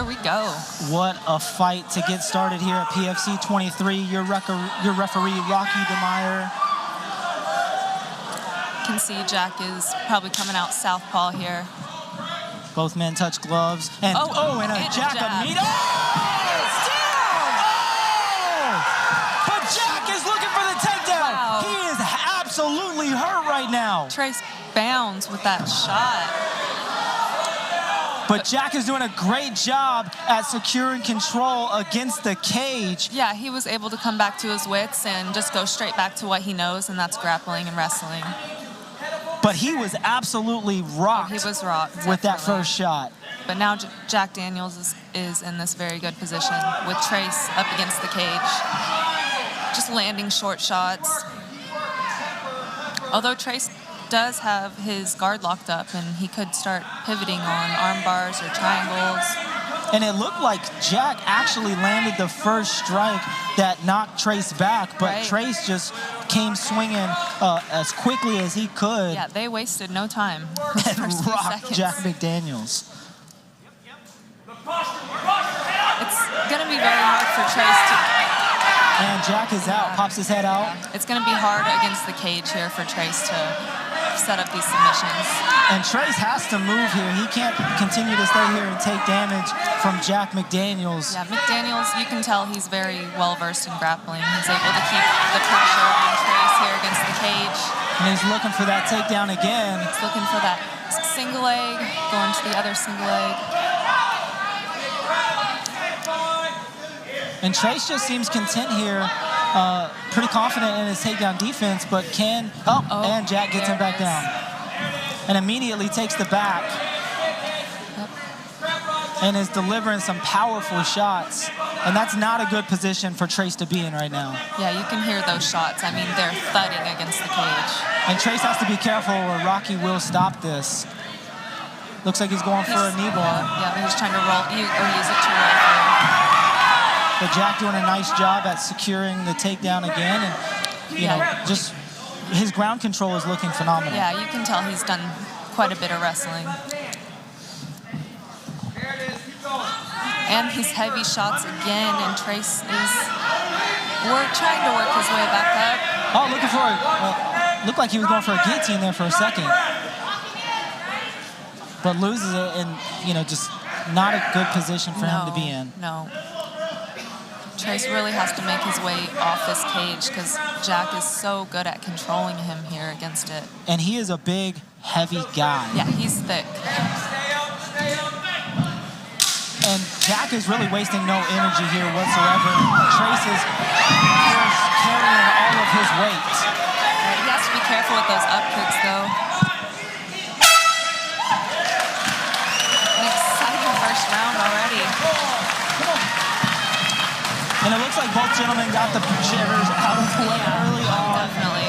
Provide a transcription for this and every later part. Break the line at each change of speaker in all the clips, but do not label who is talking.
here we go.
What a fight to get started here at PFC23. Your referee, Rocky DeMeyer.
Can see Jack is probably coming out southpaw here.
Both men touch gloves. And and a Jack immediately. It's down! Oh! But Jack is looking for the takedown.
Wow.
He is absolutely hurt right now.
Trace bounds with that shot.
But Jack is doing a great job at securing control against the cage.
Yeah, he was able to come back to his wits and just go straight back to what he knows, and that's grappling and wrestling.
But he was absolutely rocked.
He was rocked
with that first shot.
But now Jack Daniels is in this very good position with Trace up against the cage, just landing short shots. Although Trace does have his guard locked up, and he could start pivoting on arm bars or triangles.
And it looked like Jack actually landed the first strike that knocked Trace back, but Trace just came swinging as quickly as he could.
Yeah, they wasted no time.
And rocked Jack McDaniels.
It's going to be very hard for Trace to...
And Jack is out, pops his head out.
It's going to be hard against the cage here for Trace to set up these submissions.
And Trace has to move here. He can't continue to stay here and take damage from Jack McDaniels.
Yeah, McDaniels, you can tell he's very well-versed in grappling. He's able to keep the pressure on Trace here against the cage.
And he's looking for that takedown again.
He's looking for that single leg, going to the other single leg.
And Trace just seems content here, pretty confident in his takedown defense, but and Jack gets him back down. And immediately takes the back. And is delivering some powerful shots. And that's not a good position for Trace to be in right now.
Yeah, you can hear those shots. I mean, they're thudding against the cage.
And Trace has to be careful or Rocky will stop this. Looks like he's going for a knee bar.
Yeah, he's trying to roll, or use it to roll through.
But Jack doing a nice job at securing the takedown again. And, you know, just his ground control is looking phenomenal.
Yeah, you can tell he's done quite a bit of wrestling. And these heavy shots again, and Trace is trying to work his way back up.
Oh, looking for it. Looked like he was going for a guillotine there for a second. But loses it, and, you know, just not a good position for him to be in.
No. Trace really has to make his way off this cage because Jack is so good at controlling him here against it.
And he is a big, heavy guy.
Yeah, he's thick.
And Jack is really wasting no energy here whatsoever. Trace is carrying all of his weight.
He has to be careful with those up kicks, though. An exciting first round already.
And it looks like both gentlemen got the chairs out of the way early on.
Definitely.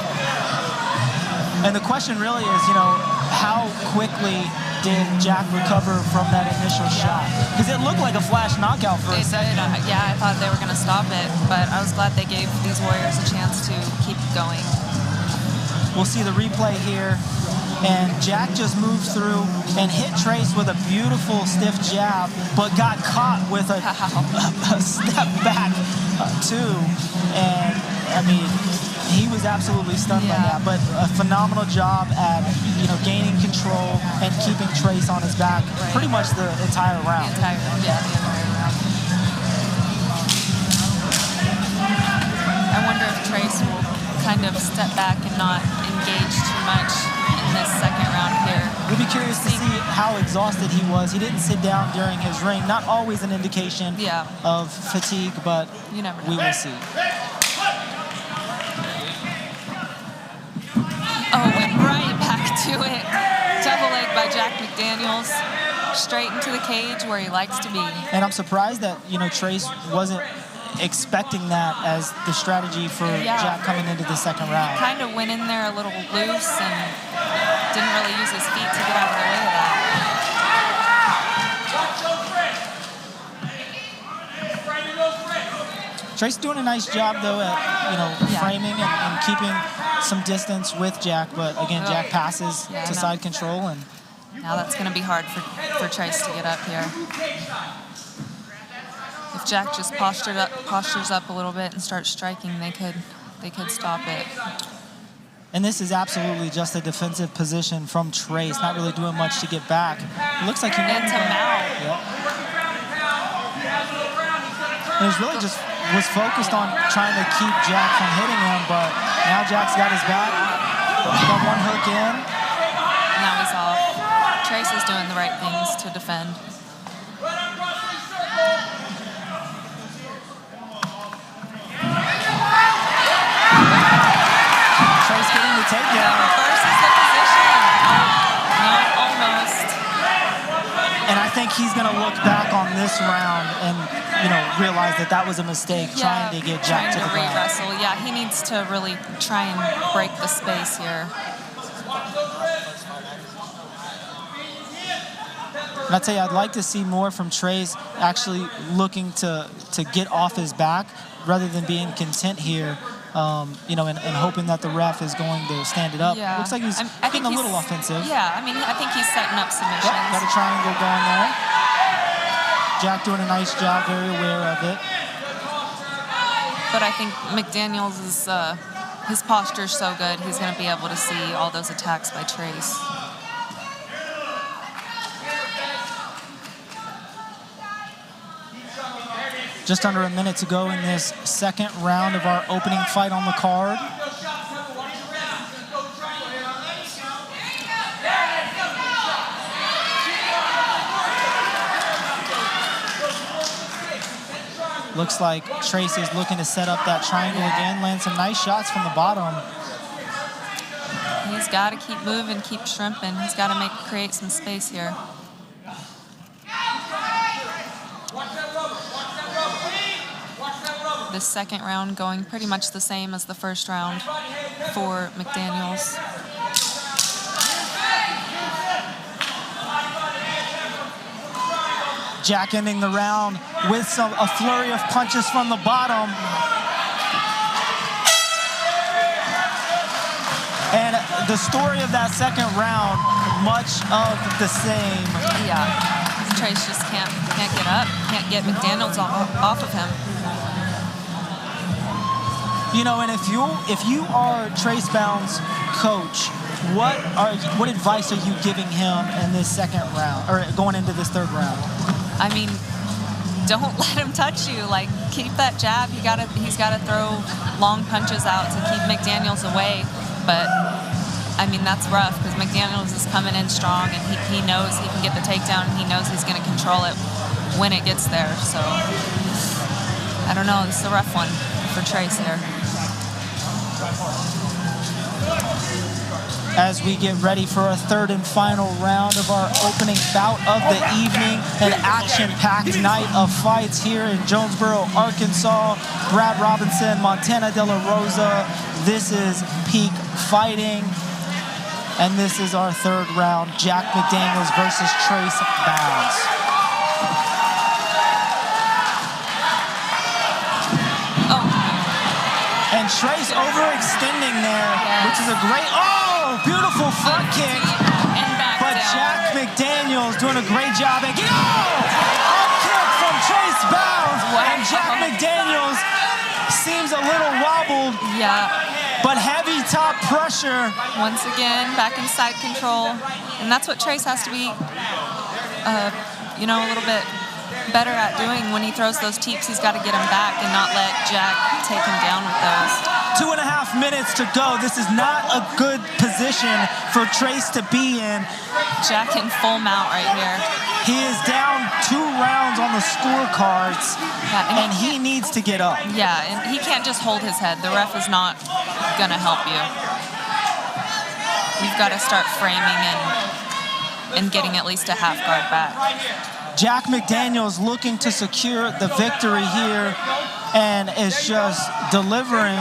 And the question really is, you know, how quickly did Jack recover from that initial shot? Because it looked like a flash knockout for a second.
Yeah, I thought they were going to stop it, but I was glad they gave these Warriors a chance to keep going.
We'll see the replay here. And Jack just moved through and hit Trace with a beautiful stiff jab, but got caught with a step back too. And I mean, he was absolutely stunned by that. But a phenomenal job at, you know, gaining control and keeping Trace on his back pretty much the entire round.
The entire round. I wonder if Trace will kind of step back and not engage too much in this second round here.
We'll be curious to see how exhausted he was. He didn't sit down during his ring. Not always an indication of fatigue, but we will see.
Oh, went right back to it. Double leg by Jack McDaniels. Straight into the cage where he likes to be.
And I'm surprised that, you know, Trace wasn't expecting that as the strategy for Jack coming into the second round.
He kind of went in there a little loose and didn't really use his feet to get out of the way of that.
Trace doing a nice job though at, you know, framing and keeping some distance with Jack, but again, Jack passes to side control, and
now that's going to be hard for Trace to get up here. Jack just postures up a little bit and starts striking, they could stop it.
And this is absolutely just a defensive position from Trace, not really doing much to get back. It looks like he
And to mount.
Yep. And he's really just was focused on trying to keep Jack from hitting him, but now Jack's got his back. Got one hook in.
Now he's off. Trace is doing the right things to defend.
Trace getting the takedown.
Reverses the position. No, almost.
And I think he's going to look back on this round and, realize that that was a mistake trying to get Jack to the ground.
Wrestle. Yeah, he needs to really try and break the space here.
And I tell you, I'd like to see more from Trace actually looking to get off his back rather than being content here, and hoping that the ref is going to stand it up.
Yeah.
Looks like he's getting a little offensive.
Yeah, I think he's setting up submissions.
Yep, got a triangle going there. Jack doing a nice job, very aware of it.
But I think McDaniels is, his posture's so good, he's going to be able to see all those attacks by Trace.
Just under a minute to go in this second round of our opening fight on the card. Looks like Trace is looking to set up that triangle again, land some nice shots from the bottom.
He's got to keep moving, keep shrimping. He's got to create some space here. This second round going pretty much the same as the first round for McDaniels.
Jack ending the round with a flurry of punches from the bottom. And the story of that second round, much of the same.
Yeah, Trace just can't get up, can't get McDaniels off of him.
And if you are Trace Bound's coach, what advice are you giving him in this second round, or going into this third round?
I mean, don't let him touch you. Like, keep that jab. He's got to throw long punches out to keep McDaniels away. But I mean, that's rough because McDaniels is coming in strong, and he knows he can get the takedown, and he knows he's going to control it when it gets there. So I don't know. This is a rough one for Trace here.
As we get ready for a third and final round of our opening bout of the evening, an action-packed night of fights here in Jonesboro, Arkansas. Brad Robinson, Montana De La Rosa. This is peak fighting. And this is our third round, Jack McDaniels versus Trace Bounds. And Trace overextending there, which is a great, beautiful front kick. But Jack McDaniels doing a great job. And a kick from Trace Bounds. And Jack McDaniels seems a little wobbled.
Yeah.
But heavy top pressure.
Once again, back in side control. And that's what Trace has to be, a little bit better at doing when he throws those teeps. He's got to get him back and not let Jack take him down with those.
2.5 minutes to go. This is not a good position for Trace to be in.
Jack in full mount right here.
He is down 2 rounds on the scorecards, and he needs to get up.
Yeah, and he can't just hold his head. The ref is not going to help you. You've got to start framing and getting at least a half guard back.
Jack McDaniels looking to secure the victory here, and is just delivering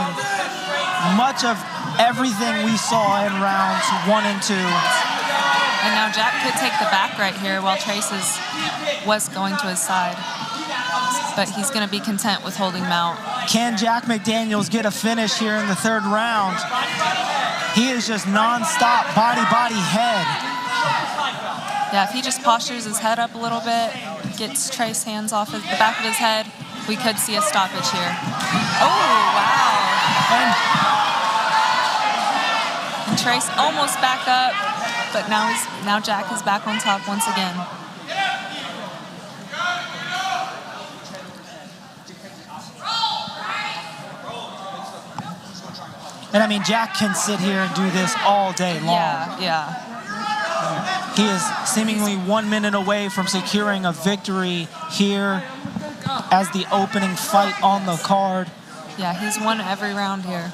much of everything we saw in rounds 1 and 2.
And now Jack could take the back right here while Trace was going to his side. But he's going to be content with holding mount.
Can Jack McDaniels get a finish here in the third round? He is just non-stop body, head.
Yeah, if he just postures his head up a little bit, gets Trace's hands off the back of his head, We could see a stoppage here. Oh, wow. And Trace almost back up, but now Jack is back on top once again.
And I mean, Jack can sit here and do this all day long.
Yeah.
He is seemingly 1 minute away from securing a victory here as the opening fight on the card.
Yeah, he's won every round here.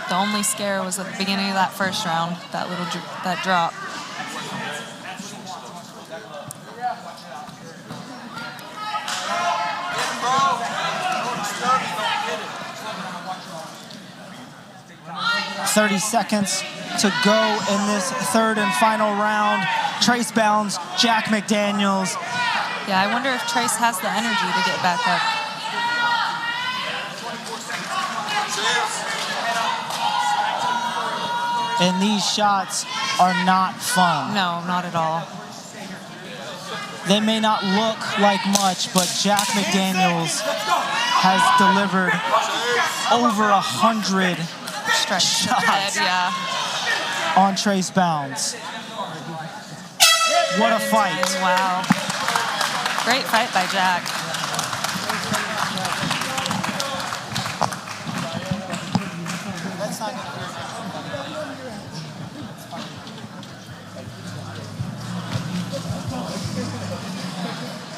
The only scare was at the beginning of that first round, that drop.
"30 seconds to go in this third and final round. Trace Bounds, Jack McDaniels."
Yeah, I wonder if Trace has the energy to get back up.
And these shots are not fun.
No, not at all.
They may not look like much, but Jack McDaniels has delivered over 100 shots on Trace Bounds. What a fight.
Wow. Great fight by Jack.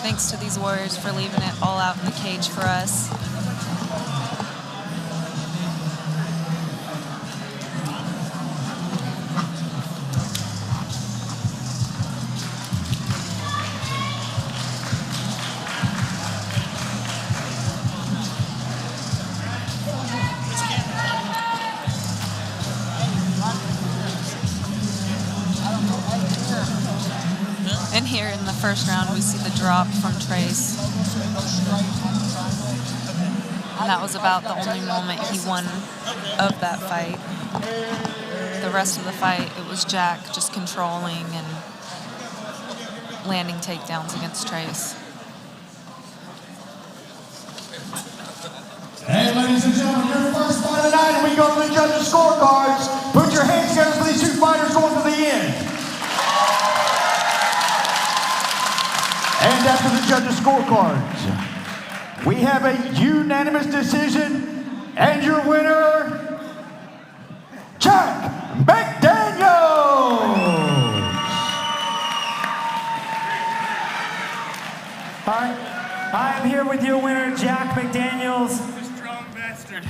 Thanks to these warriors for leaving it all out in the cage for us. And here in the first round, we see the drop from Trace. And that was about the only moment he won of that fight. The rest of the fight, it was Jack just controlling and landing takedowns against Trace.
Hey, ladies and gentlemen, your first fight of the night, and we go to the judges' scorecards. Put your hands together for these two fighters going to the end. And after the judges' scorecards, we have a unanimous decision, and your winner, Jack McDaniels.
Hi, I'm here with your winner, Jack McDaniels.
Strong bastard.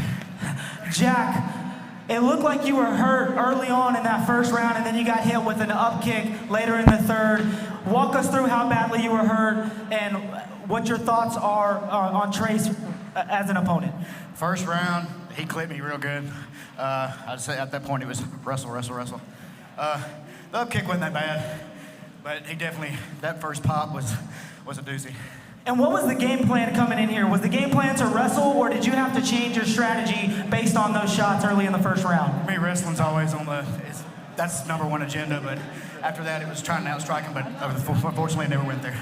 Jack, it looked like you were hurt early on in that first round, and then you got hit with an up kick later in the third. Walk us through how badly you were hurt and what your thoughts are on Trace as an opponent.
First round, he clipped me real good. I'd say at that point it was wrestle. The up kick wasn't that bad, but he definitely, that first pop was a doozy.
And what was the game plan coming in here? Was the game plan to wrestle, or did you have to change your strategy based on those shots early in the first round?
For me, wrestling's always on that's #1 agenda, but after that it was trying to outstrike him, but unfortunately it never went there.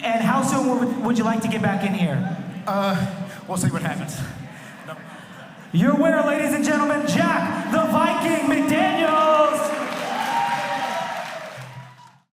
And how soon would you like to get back in here?
We'll see what happens.
Your winner, ladies and gentlemen,